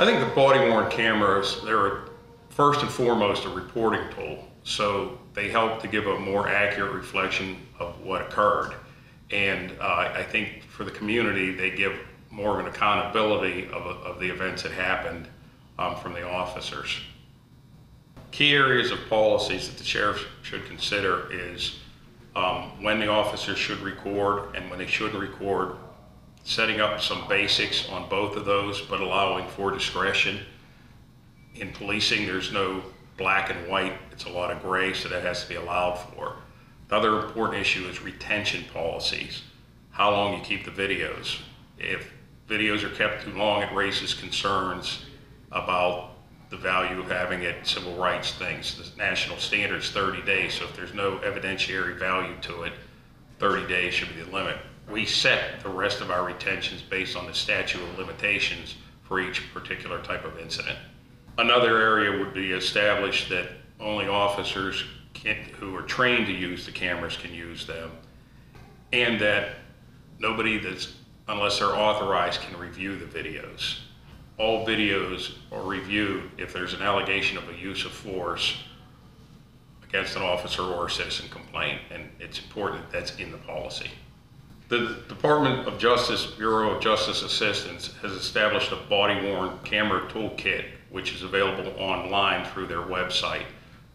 I think the body-worn cameras, they're first and foremost a reporting tool. So they help to give a more accurate reflection of what occurred. And I think for the community, they give more of an accountability of the events that happened from the officers. Key areas of policies that the sheriff should consider is when the officers should record and when they shouldn't record, setting up some basics on both of those, but allowing for discretion. In policing, there's no black and white, it's a lot of gray, so that has to be allowed for. The other important issue is retention policies, how long you keep the videos. If videos are kept too long, it raises concerns about the value of having it, civil rights things. The national standard is 30 days, so if there's no evidentiary value to it, 30 days should be the limit. We set the rest of our retentions based on the statute of limitations for each particular type of incident. Another area would be established that only officers who are trained to use the cameras can use them, and that nobody unless they're authorized, can review the videos. All videos are reviewed if there's an allegation of a use of force against an officer or a citizen complaint, and it's important that that's in the policy. The Department of Justice Bureau of Justice Assistance has established a body-worn camera toolkit, which is available online through their website,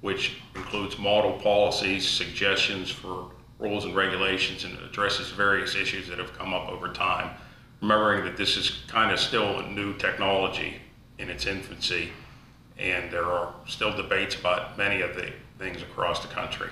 which includes model policies, suggestions for rules and regulations, and addresses various issues that have come up over time. Remembering that this is kind of still a new technology in its infancy, and there are still debates about many of the things across the country.